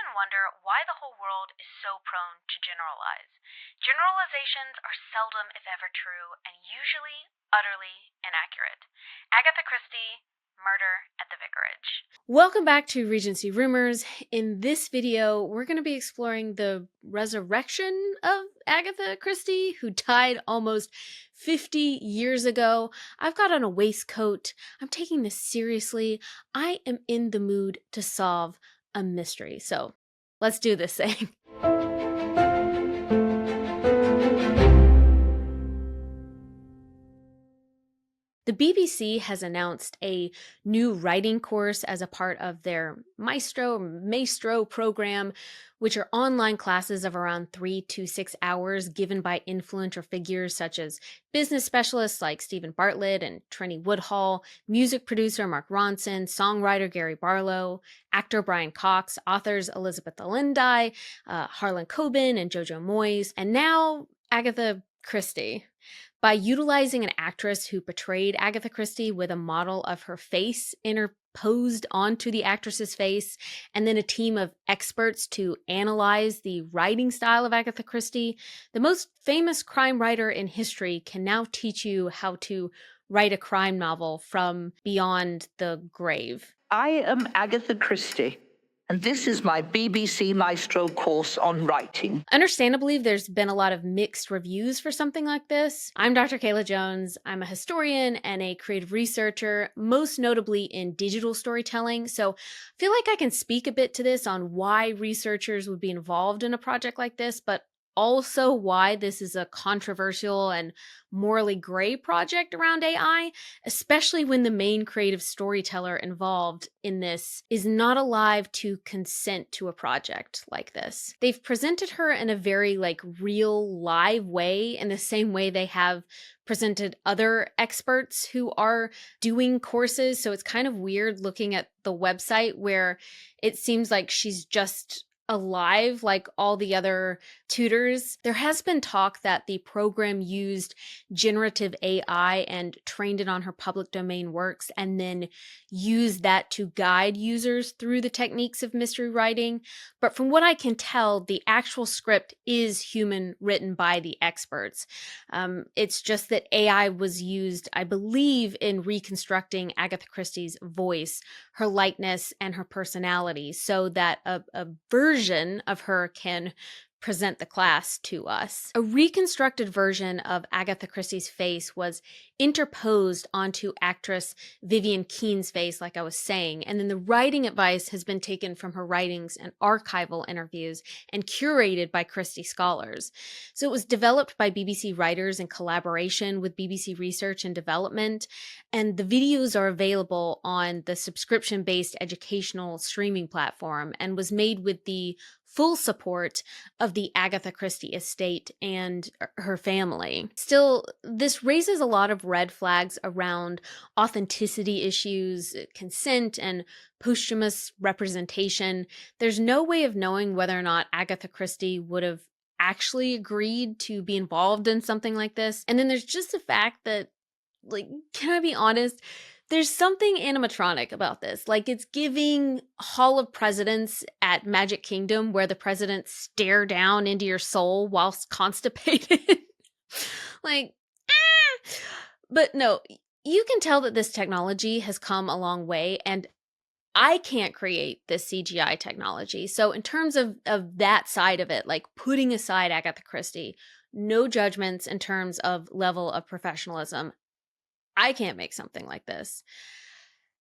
often wonder why the whole world is so prone to generalize. Generalizations are seldom, if ever, true, and usually utterly inaccurate. Agatha Christie, Murder at the Vicarage. Welcome back to Regency Rumors. In this video, we're going to be exploring the resurrection of Agatha Christie, who died almost 50 years ago. I've got on a waistcoat. I'm taking this seriously. I am in the mood to solve a mystery. So let's do this thing. The BBC has announced a new writing course as a part of their Maestro program, which are online classes of around 3 to 6 hours given by influential figures such as business specialists like Stephen Bartlett and Trini Woodhull, music producer Mark Ronson, songwriter Gary Barlow, actor Brian Cox, authors Elizabeth Allende, Harlan Coben, and Jojo Moyes, and now Agatha Christie. By utilizing an actress who portrayed Agatha Christie with a model of her face interposed onto the actress's face, and then a team of experts to analyze the writing style of Agatha Christie, the most famous crime writer in history can now teach you how to write a crime novel from beyond the grave. I am Agatha Christie, and this is my BBC Maestro course on writing. Understandably, there's been a lot of mixed reviews for something like this. I'm Dr. Kayla Jones. I'm a historian and a creative researcher, most notably in digital storytelling. So I feel like I can speak a bit to this on why researchers would be involved in a project like this, but also why this is a controversial and morally gray project around AI, especially when the main creative storyteller involved in this is not alive to consent to a project like this. They've presented her in a very real live way, in the same way they have presented other experts who are doing courses. So it's kind of weird looking at the website where it seems like she's just alive like all the other tutors. There has been talk that the program used generative AI and trained it on her public domain works and then used that to guide users through the techniques of mystery writing. But from what I can tell, the actual script is human, written by the experts. It's just that AI was used, I believe, in reconstructing Agatha Christie's voice, her likeness, and her personality so that a version of her can present the class to us. A reconstructed version of Agatha Christie's face was interposed onto actress Vivian Keene's face, like I was saying, and then the writing advice has been taken from her writings and archival interviews and curated by Christie scholars. So it was developed by BBC writers in collaboration with BBC Research and Development, and the videos are available on the subscription-based educational streaming platform and was made with the full support of the Agatha Christie estate and her family. Still, this raises a lot of red flags around authenticity issues, consent, and posthumous representation. There's no way of knowing whether or not Agatha Christie would have actually agreed to be involved in something like this. And then there's just the fact that, can I be honest? There's something animatronic about this. It's giving Hall of Presidents at Magic Kingdom where the presidents stare down into your soul whilst constipated. But no, you can tell that this technology has come a long way, and I can't create this CGI technology. So in terms of that side of it, putting aside Agatha Christie, no judgments in terms of level of professionalism. I can't make something like this.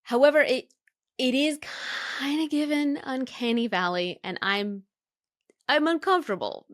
However, it is kind of given uncanny valley, and I'm uncomfortable.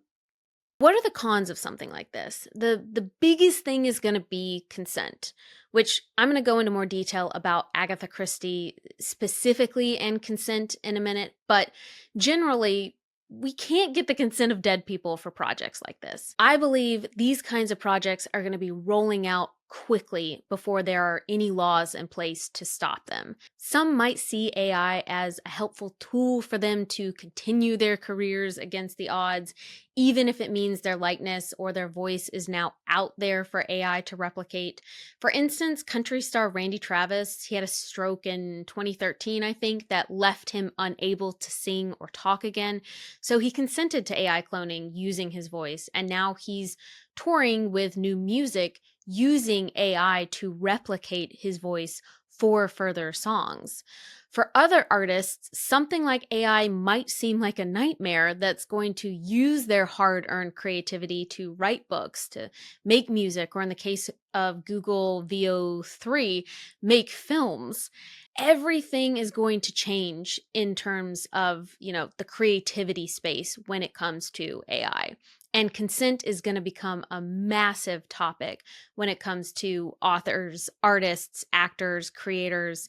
What are the cons of something like this? The biggest thing is going to be consent, which I'm going to go into more detail about Agatha Christie specifically and consent in a minute, but generally, we can't get the consent of dead people for projects like this. I believe these kinds of projects are going to be rolling out quickly before there are any laws in place to stop them. Some might see AI as a helpful tool for them to continue their careers against the odds, even if it means their likeness or their voice is now out there for AI to replicate. For instance, country star Randy Travis, he had a stroke in 2013, I think, that left him unable to sing or talk again. So he consented to AI cloning using his voice, and now he's touring with new music using AI to replicate his voice for further songs. For other artists, something like AI might seem like a nightmare that's going to use their hard-earned creativity to write books, to make music, or in the case of Google VO3, make films. Everything is going to change in terms of, the creativity space when it comes to AI. And consent is going to become a massive topic when it comes to authors, artists, actors, creators,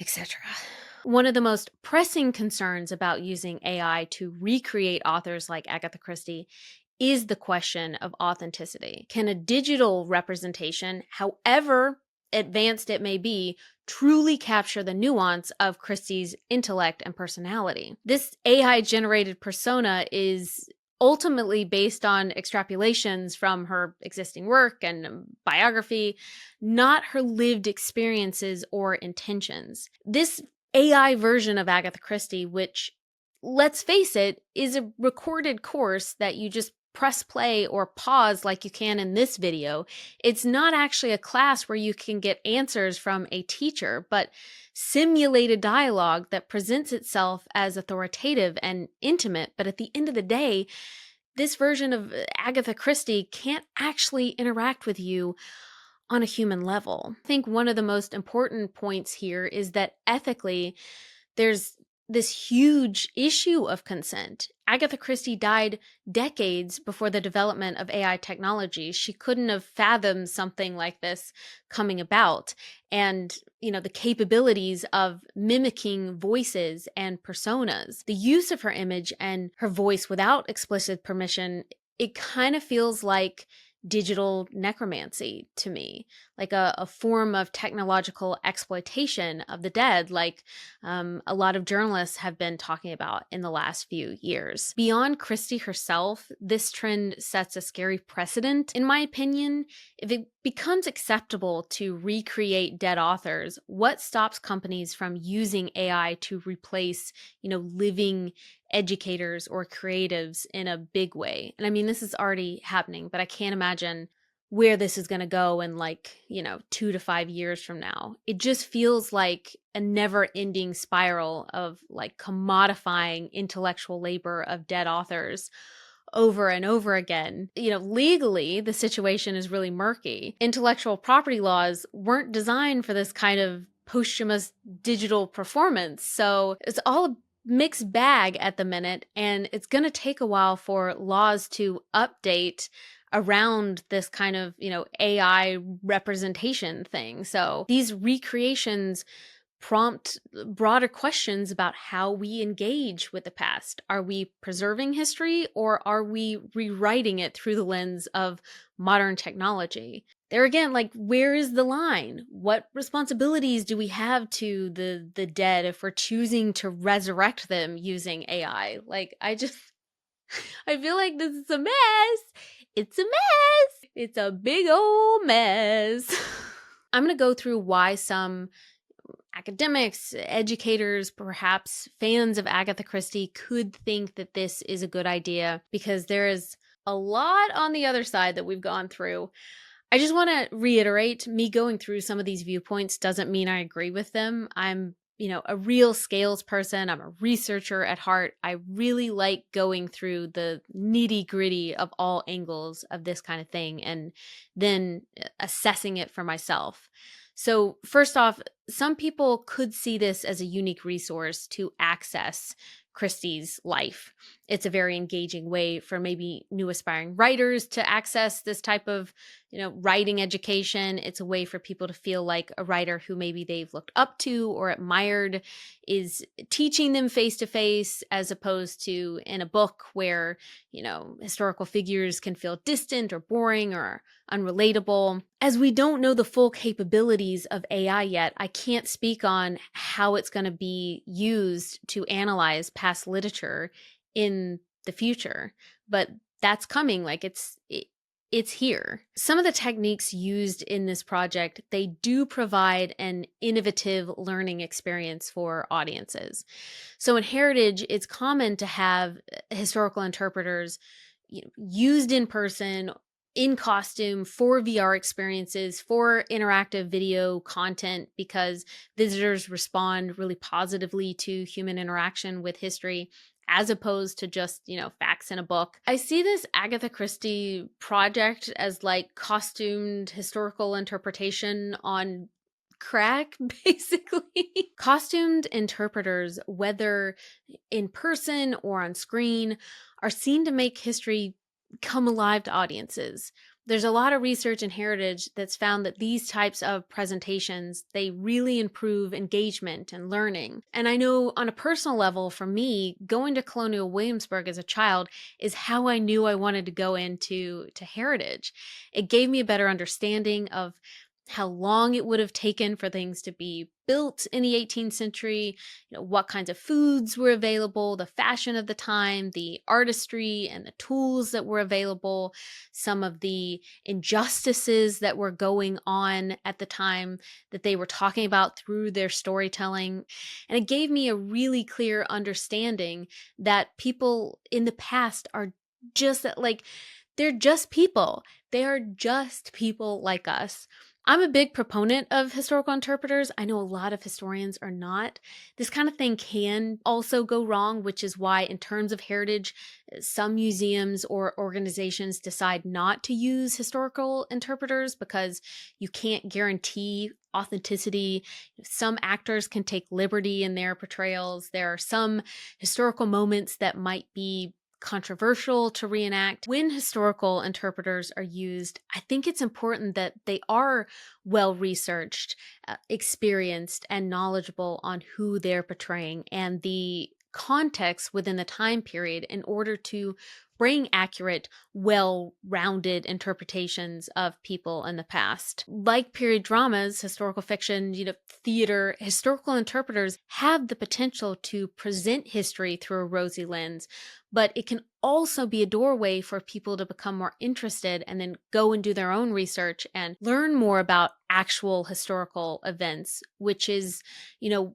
etc. One of the most pressing concerns about using AI to recreate authors like Agatha Christie is the question of authenticity. Can a digital representation, however advanced it may be, truly capture the nuance of Christie's intellect and personality? This AI-generated persona is ultimately based on extrapolations from her existing work and biography, not her lived experiences or intentions. This AI version of Agatha Christie, which, let's face it, is a recorded course that you just press play or pause like you can in this video. It's not actually a class where you can get answers from a teacher, but simulated dialogue that presents itself as authoritative and intimate. But at the end of the day, this version of Agatha Christie can't actually interact with you on a human level. I think one of the most important points here is that ethically, there's this huge issue of consent. Agatha Christie died decades before the development of AI technology. She couldn't have fathomed something like this coming about. And, the capabilities of mimicking voices and personas, the use of her image and her voice without explicit permission, it kind of feels like digital necromancy to me, like a form of technological exploitation of the dead, like a lot of journalists have been talking about in the last few years. Beyond Christie herself, this trend sets a scary precedent, in my opinion. If it becomes acceptable to recreate dead authors, what stops companies from using AI to replace, living educators or creatives in a big way? And I mean, this is already happening, but I can't imagine where this is going to go in 2 to 5 years from now. It just feels like a never-ending spiral of commodifying intellectual labor of dead authors over and over again. Legally, the situation is really murky. Intellectual property laws weren't designed for this kind of posthumous digital performance. So it's all a mixed bag at the minute, and it's going to take a while for laws to update around this kind of, AI representation thing. So these recreations prompt broader questions about how we engage with the past. Are we preserving history, or are we rewriting it through the lens of modern technology? There again, where is the line? What responsibilities do we have to the dead if we're choosing to resurrect them using AI? I feel like this is a mess. It's a mess. It's a big old mess. I'm going to go through why some academics, educators, perhaps fans of Agatha Christie could think that this is a good idea, because there is a lot on the other side that we've gone through. I just want to reiterate, me going through some of these viewpoints doesn't mean I agree with them. I'm, a real scales person. I'm a researcher at heart. I really like going through the nitty gritty of all angles of this kind of thing and then assessing it for myself. So first off, Some people could see this as a unique resource to access Christie's life. It's a very engaging way for maybe new aspiring writers to access this type of, writing education. It's a way for people to feel like a writer who maybe they've looked up to or admired is teaching them face to face, as opposed to in a book where, historical figures can feel distant or boring or unrelatable. As we don't know the full capabilities of AI yet, I can't speak on how it's going to be used to analyze past literature in the future, but that's coming. Like it's here. Some of the techniques used in this project, they do provide an innovative learning experience for audiences. So in Heritage, it's common to have historical interpreters used in person, in costume, for VR experiences, for interactive video content, because visitors respond really positively to human interaction with history, as opposed to just, facts in a book. I see this Agatha Christie project as like costumed historical interpretation on crack, basically. Costumed interpreters, whether in person or on screen, are seen to make history come alive to audiences. There's a lot of research in Heritage that's found that these types of presentations, they really improve engagement and learning. And I know on a personal level, for me, going to Colonial Williamsburg as a child is how I knew I wanted to go into Heritage. It gave me a better understanding of how long it would have taken for things to be built in the 18th century, what kinds of foods were available, the fashion of the time, the artistry and the tools that were available, some of the injustices that were going on at the time that they were talking about through their storytelling. And it gave me a really clear understanding that people in the past are just like, they're just people. They are just people like us. I'm a big proponent of historical interpreters. I know a lot of historians are not. This kind of thing can also go wrong, which is why, in terms of heritage, some museums or organizations decide not to use historical interpreters because you can't guarantee authenticity. Some actors can take liberty in their portrayals. There are some historical moments that might be controversial to reenact. When historical interpreters are used, I think it's important that they are well researched, experienced, and knowledgeable on who they're portraying and the context within the time period in order to bring accurate, well-rounded interpretations of people in the past. Like period dramas, historical fiction, theater, historical interpreters have the potential to present history through a rosy lens, but it can also be a doorway for people to become more interested and then go and do their own research and learn more about actual historical events, which is,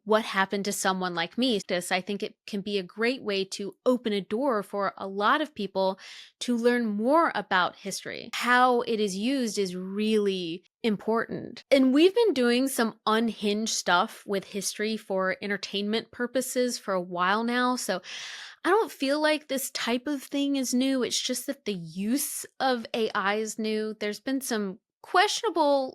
what happened to someone like me. I think it can be a great way to open a door for a lot of people to learn more about history. How it is used is really important. And we've been doing some unhinged stuff with history for entertainment purposes for a while now. So I don't feel like this type of thing is new. It's just that the use of AI is new. There's been some questionable,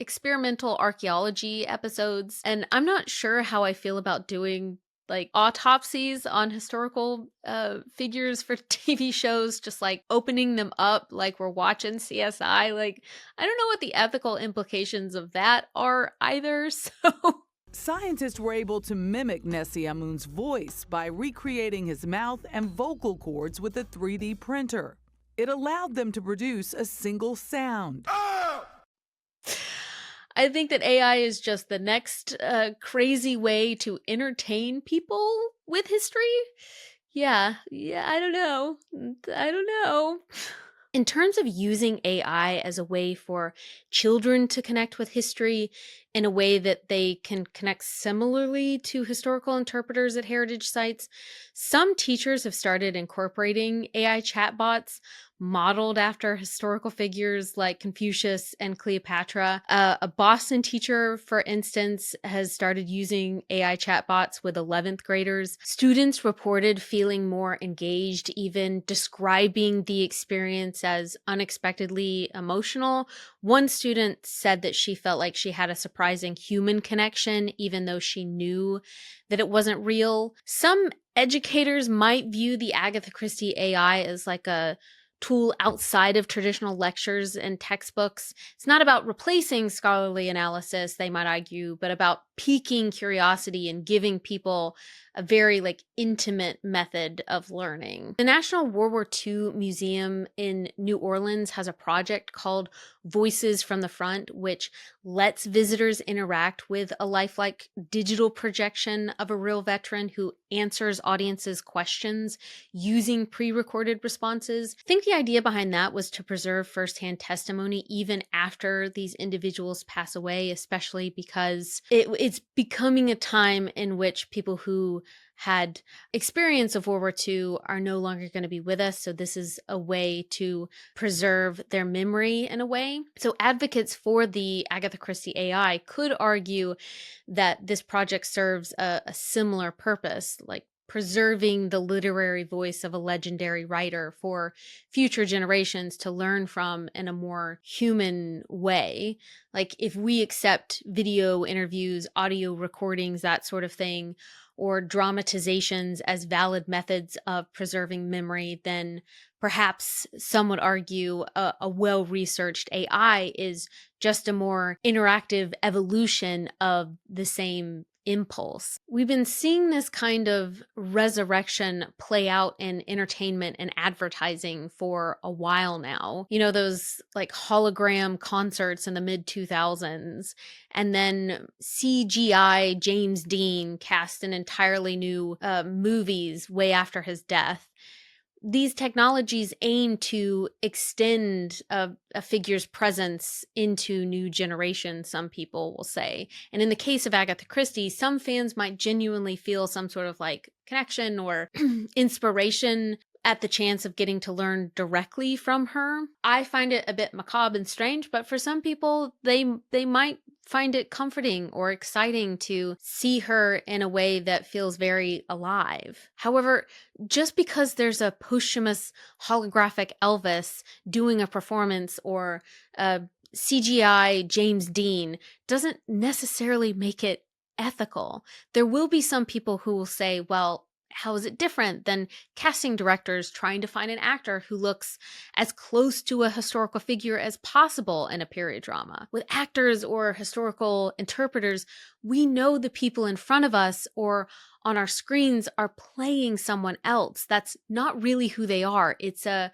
experimental archaeology episodes, and I'm not sure how I feel about doing autopsies on historical figures for TV shows, just opening them up like we're watching CSI. I don't know what the ethical implications of that are either. So scientists were able to mimic Nessie Amun's voice by recreating his mouth and vocal cords with a 3D printer. It allowed them to produce a single sound. I think that AI is just the next crazy way to entertain people with history. Yeah, I don't know. In terms of using AI as a way for children to connect with history in a way that they can connect similarly to historical interpreters at heritage sites, some teachers have started incorporating AI chatbots modeled after historical figures like Confucius and Cleopatra. A Boston teacher, for instance, has started using AI chatbots with 11th graders. Students reported feeling more engaged, even describing the experience as unexpectedly emotional. One student said that she felt like she had a surprise surprising human connection, even though she knew that it wasn't real. Some educators might view the Agatha Christie AI as like a tool outside of traditional lectures and textbooks. It's not about replacing scholarly analysis, they might argue, but about piquing curiosity and giving people a very intimate method of learning. The National World War II Museum in New Orleans has a project called Voices from the Front, which lets visitors interact with a lifelike digital projection of a real veteran who answers audiences' questions using pre-recorded responses. I think the idea behind that was to preserve firsthand testimony even after these individuals pass away, especially because it's becoming a time in which people who had experience of World War II are no longer going to be with us. So this is a way to preserve their memory in a way. So advocates for the Agatha Christie AI could argue that this project serves a similar purpose, like preserving the literary voice of a legendary writer for future generations to learn from in a more human way. Like if we accept video interviews, audio recordings, that sort of thing, or dramatizations as valid methods of preserving memory, then perhaps some would argue a well-researched AI is just a more interactive evolution of the same impulse. We've been seeing this kind of resurrection play out in entertainment and advertising for a while now. You know, those hologram concerts in the mid 2000s, and then CGI James Dean cast in entirely new movies way after his death. These technologies aim to extend a figure's presence into new generations, some people will say. And in the case of Agatha Christie, some fans might genuinely feel some sort of connection or inspiration at the chance of getting to learn directly from her. I find it a bit macabre and strange, but for some people, they might find it comforting or exciting to see her in a way that feels very alive. However, just because there's a posthumous holographic Elvis doing a performance or a CGI James Dean doesn't necessarily make it ethical. There will be some people who will say, well, how is it different than casting directors trying to find an actor who looks as close to a historical figure as possible in a period drama? With actors or historical interpreters, we know the people in front of us or on our screens are playing someone else. That's not really who they are. It's a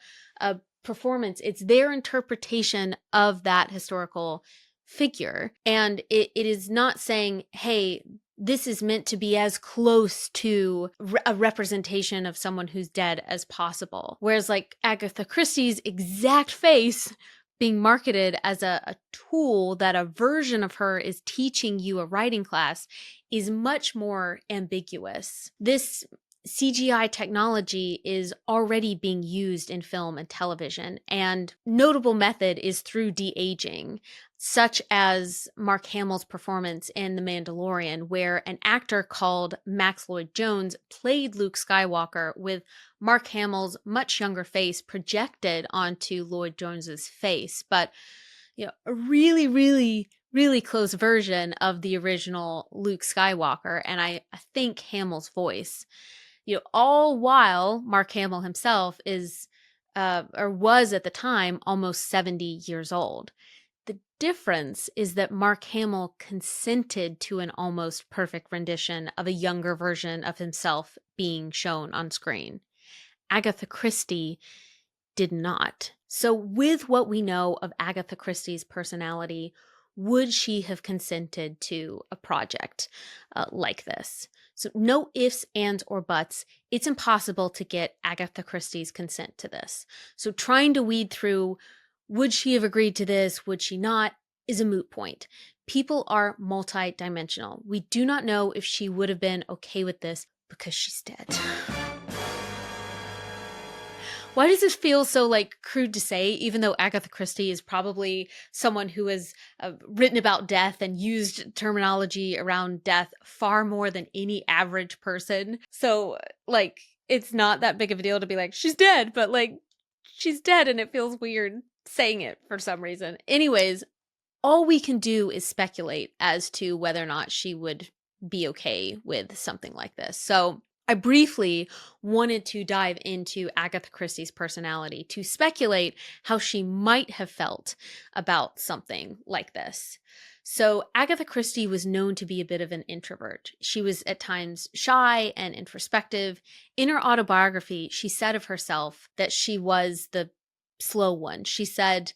performance. It's their interpretation of that historical figure. And it is not saying, hey, this is meant to be as close to a representation of someone who's dead as possible. Whereas Agatha Christie's exact face being marketed as a tool that a version of her is teaching you a writing class is much more ambiguous. This CGI technology is already being used in film and television, and notable method is through de-aging, such as Mark Hamill's performance in The Mandalorian, where an actor called Max Lloyd Jones played Luke Skywalker with Mark Hamill's much younger face projected onto Lloyd Jones's face, but a really, really, really close version of the original Luke Skywalker, and I think Hamill's voice. All while Mark Hamill himself is, or was at the time, almost 70 years old. The difference is that Mark Hamill consented to an almost perfect rendition of a younger version of himself being shown on screen. Agatha Christie did not. So with what we know of Agatha Christie's personality, would she have consented to a project like this? So no ifs, ands, or buts. It's impossible to get Agatha Christie's consent to this. So trying to weed through, would she have agreed to this, would she not, is a moot point. People are multidimensional. We do not know if she would have been okay with this because she's dead. Why does this feel so crude to say, even though Agatha Christie is probably someone who has written about death and used terminology around death far more than any average person? So it's not that big of a deal to be she's dead, but she's dead and it feels weird saying it for some reason. Anyways, all we can do is speculate as to whether or not she would be okay with something like this. So I briefly wanted to dive into Agatha Christie's personality to speculate how she might have felt about something like this. So Agatha Christie was known to be a bit of an introvert. She was at times shy and introspective. In her autobiography, she said of herself that she was the slow one. She said,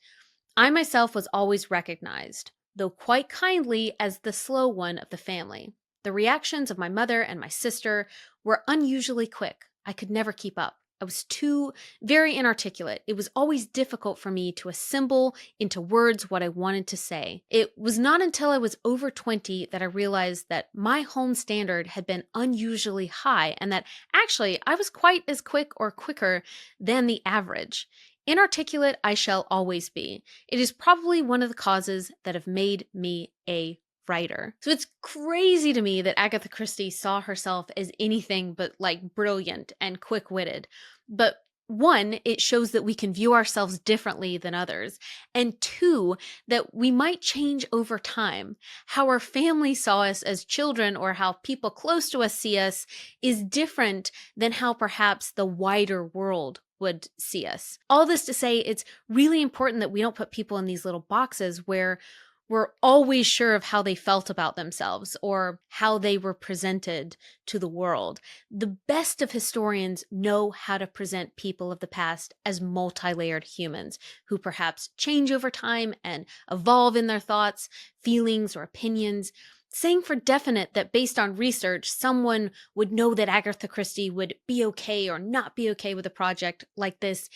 "I myself was always recognized, though quite kindly, as the slow one of the family. The reactions of my mother and my sister were unusually quick. I could never keep up. I was too very inarticulate. It was always difficult for me to assemble into words what I wanted to say. It was not until I was over 20 that I realized that my home standard had been unusually high and that actually I was quite as quick or quicker than the average. Inarticulate I shall always be. It is probably one of the causes that have made me a writer." So it's crazy to me that Agatha Christie saw herself as anything but like brilliant and quick-witted. But one, it shows that we can view ourselves differently than others. And two, that we might change over time. How our family saw us as children or how people close to us see us is different than how perhaps the wider world would see us. All this to say, it's really important that we don't put people in these little boxes where we're always sure of how they felt about themselves or how they were presented to the world. The best of historians know how to present people of the past as multi-layered humans who perhaps change over time and evolve in their thoughts, feelings, or opinions. Saying for definite that based on research, someone would know that Agatha Christie would be okay or not be okay with a project like this,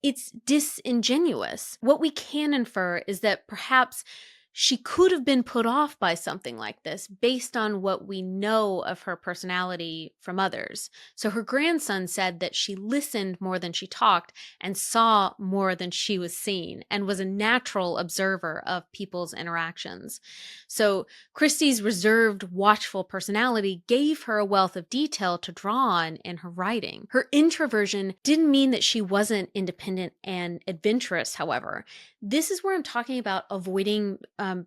it's disingenuous. What we can infer is that perhaps she could have been put off by something like this based on what we know of her personality from others. So her grandson said that she listened more than she talked and saw more than she was seen and was a natural observer of people's interactions. So Christie's reserved, watchful personality gave her a wealth of detail to draw on in her writing. Her introversion didn't mean that she wasn't independent and adventurous, however. This is where I'm talking about avoiding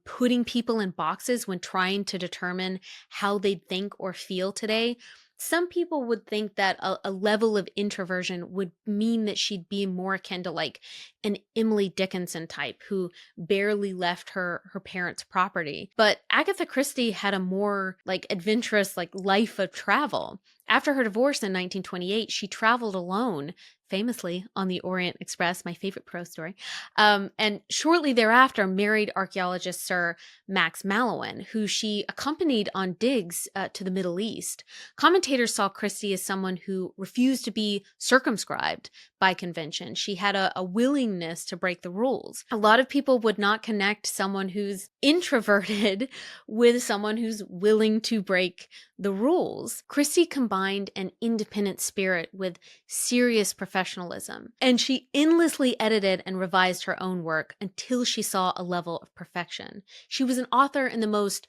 putting people in boxes when trying to determine how they'd think or feel today. Some people would think that a level of introversion would mean that she'd be more akin to like an Emily Dickinson type who barely left her parents' property. But Agatha Christie had a more like adventurous like life of travel. After her divorce in 1928, she traveled alone, famously on the Orient Express, my favorite prose story, and shortly thereafter married archaeologist Sir Max Mallowan, who she accompanied on digs to the Middle East. Commentators saw Christie as someone who refused to be circumscribed by convention. She had a willingness to break the rules. A lot of people would not connect someone who's introverted with someone who's willing to break the rules. Christie combined an independent spirit with serious professionalism, and she endlessly edited and revised her own work until she saw a level of perfection. She was an author in the most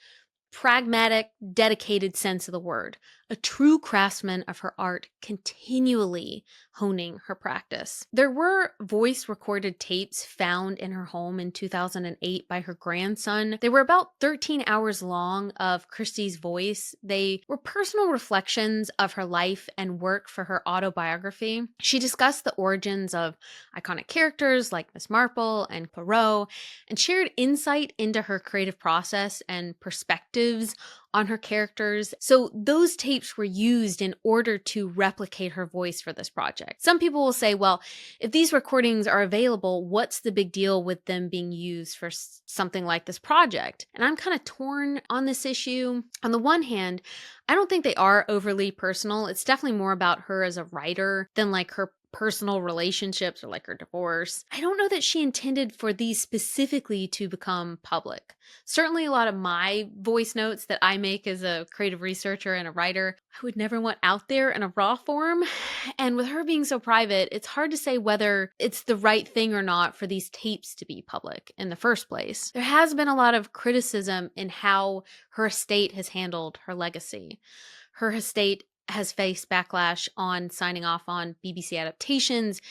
pragmatic, dedicated sense of the word, a true craftsman of her art, continually honing her practice. There were voice recorded tapes found in her home in 2008 by her grandson. They were about 13 hours long of Christie's voice. They were personal reflections of her life and work for her autobiography. She discussed the origins of iconic characters like Miss Marple and Poirot and shared insight into her creative process and perspectives on her characters. So those tapes were used in order to replicate her voice for this project. Some people will say, well, if these recordings are available, what's the big deal with them being used for something like this project? And I'm kind of torn on this issue. On the one hand, I don't think they are overly personal. It's definitely more about her as a writer than like her personal relationships or like her divorce. I don't know that she intended for these specifically to become public. Certainly a lot of my voice notes that I make as a creative researcher and a writer, I would never want out there in a raw form. And with her being so private, it's hard to say whether it's the right thing or not for these tapes to be public in the first place. There has been a lot of criticism in how her estate has handled her legacy. Her estate has faced backlash on signing off on BBC adaptations,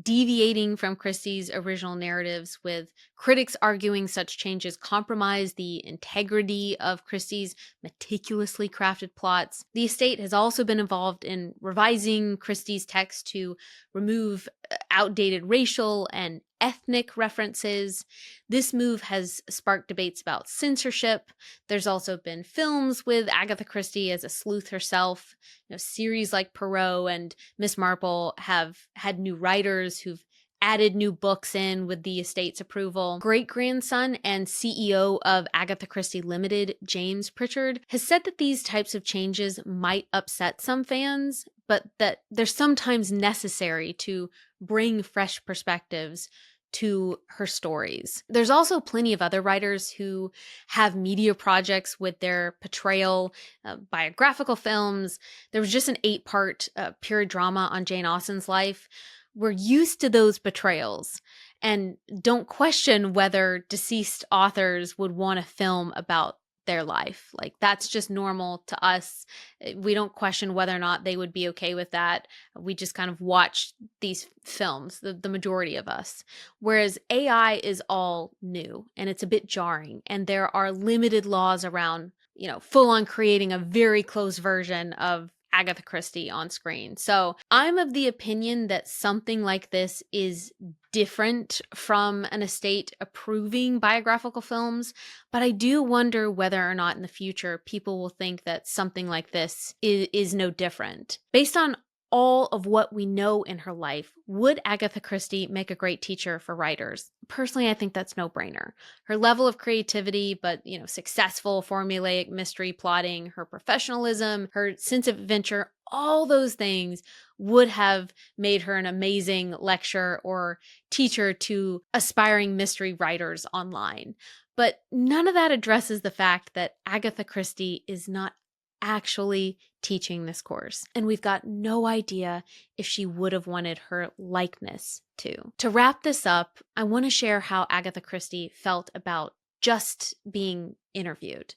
deviating from Christie's original narratives, with critics arguing such changes compromise the integrity of Christie's meticulously crafted plots. The estate has also been involved in revising Christie's text to remove outdated racial and ethnic references. This move has sparked debates about censorship. There's also been films with Agatha Christie as a sleuth herself. Series like Poirot and Miss Marple have had new writers who've added new books in with the estate's approval. Great-grandson and CEO of Agatha Christie Limited, James Pritchard, has said that these types of changes might upset some fans, but that they're sometimes necessary to bring fresh perspectives to her stories. There's also plenty of other writers who have media projects with their portrayal, biographical films. There was just an 8-part period drama on Jane Austen's life. We're used to those portrayals and don't question whether deceased authors would want to film about their life. Like, that's just normal to us. We don't question whether or not they would be okay with that. We just kind of watch these films, the majority of us. Whereas AI is all new and it's a bit jarring, and there are limited laws around, full on creating a very close version of Agatha Christie on screen. So I'm of the opinion that something like this is different from an estate approving biographical films, but I do wonder whether or not in the future people will think that something like this is no different. Based on all of what we know in her life, would Agatha Christie make a great teacher for writers? Personally, I think that's no-brainer. Her level of creativity, but successful formulaic mystery plotting, her professionalism, her sense of adventure, all those things would have made her an amazing lecturer or teacher to aspiring mystery writers online. But none of that addresses the fact that Agatha Christie is not actually teaching this course, and we've got no idea if she would have wanted her likeness to. To wrap this up, I want to share how Agatha Christie felt about just being interviewed,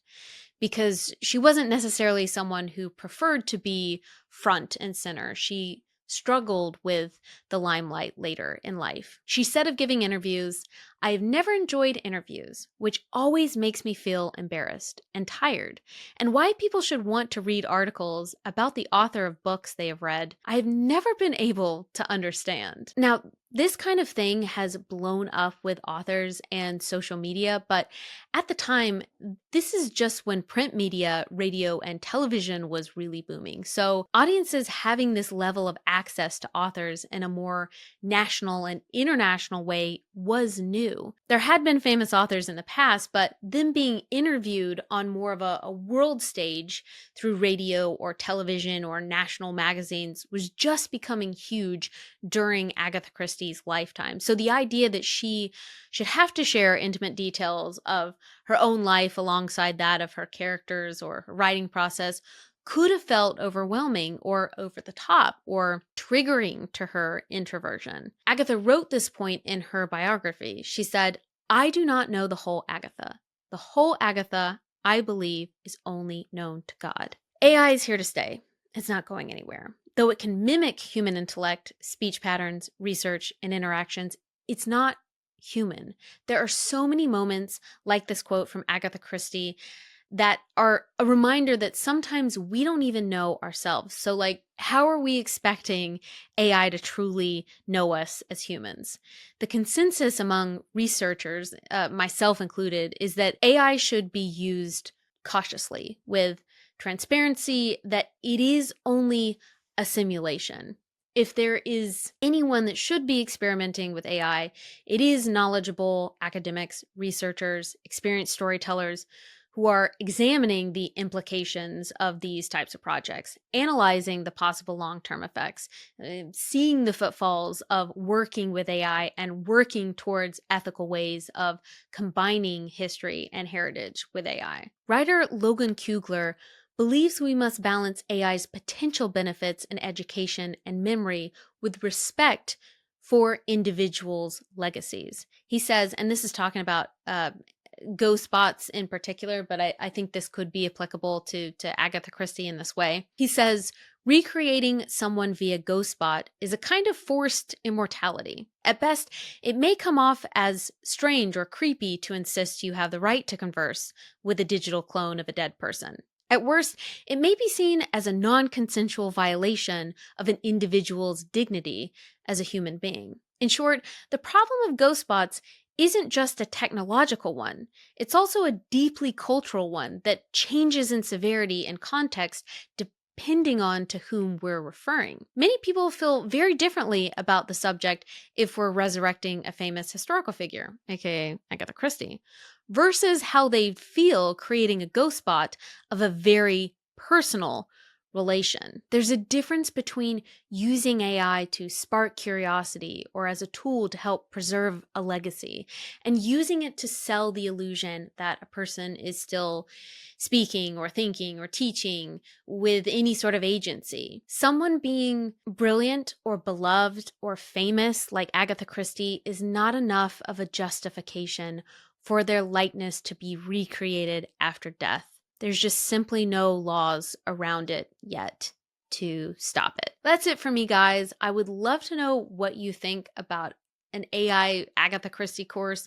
because she wasn't necessarily someone who preferred to be front and center. She struggled with the limelight later in life. She said of giving interviews, "I have never enjoyed interviews, which always makes me feel embarrassed and tired, and why people should want to read articles about the author of books they have read, I have never been able to understand." Now, this kind of thing has blown up with authors and social media, but at the time, this is just when print media, radio, and television was really booming. So audiences having this level of access to authors in a more national and international way was new. There had been famous authors in the past, but them being interviewed on more of a world stage through radio or television or national magazines was just becoming huge during Agatha Christie's lifetime. So the idea that she should have to share intimate details of her own life alongside that of her characters or her writing process could have felt overwhelming or over the top or triggering to her introversion. Agatha wrote this point in her biography. She said, "I do not know the whole Agatha. The whole Agatha, I believe, is only known to God." AI is here to stay. It's not going anywhere. Though it can mimic human intellect, speech patterns, research, and interactions, it's not human. There are so many moments like this quote from Agatha Christie that are a reminder that sometimes we don't even know ourselves. So, like, how are we expecting AI to truly know us as humans? The consensus among researchers, myself included, is that AI should be used cautiously, with transparency that it is only a simulation. If there is anyone that should be experimenting with AI, it is knowledgeable academics, researchers, experienced storytellers who are examining the implications of these types of projects, analyzing the possible long-term effects, seeing the pitfalls of working with AI and working towards ethical ways of combining history and heritage with AI. Writer Logan Kugler believes we must balance AI's potential benefits in education and memory with respect for individuals' legacies. He says, and this is talking about ghost bots in particular, but I think this could be applicable to Agatha Christie in this way. He says, recreating someone via ghost bot is a kind of forced immortality. At best, it may come off as strange or creepy to insist you have the right to converse with a digital clone of a dead person. At worst, it may be seen as a non-consensual violation of an individual's dignity as a human being. In short, the problem of ghost bots isn't just a technological one. It's also a deeply cultural one that changes in severity and context depending on to whom we're referring. Many people feel very differently about the subject if we're resurrecting a famous historical figure, aka Agatha Christie, versus how they feel creating a ghost bot of a very personal relation. There's a difference between using AI to spark curiosity or as a tool to help preserve a legacy, and using it to sell the illusion that a person is still speaking or thinking or teaching with any sort of agency. Someone being brilliant or beloved or famous like Agatha Christie is not enough of a justification for their likeness to be recreated after death. There's just simply no laws around it yet to stop it. That's it for me, guys. I would love to know what you think about an AI Agatha Christie course.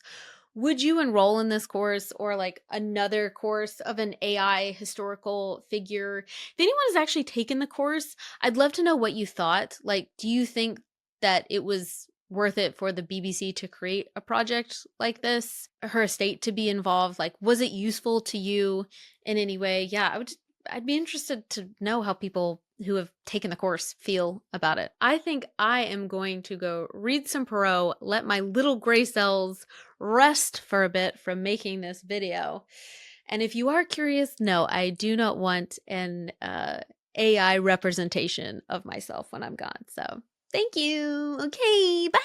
Would you enroll in this course or like another course of an AI historical figure? If anyone has actually taken the course, I'd love to know what you thought. Like, do you think that it was worth it for the BBC to create a project like this, her estate to be involved? Like, was it useful to you in any way? Yeah, I'd be interested to know how people who have taken the course feel about it. I think I am going to go read some Perot, let my little gray cells rest for a bit from making this video. And if you are curious, no, I do not want an AI representation of myself when I'm gone. So thank you. Okay, bye.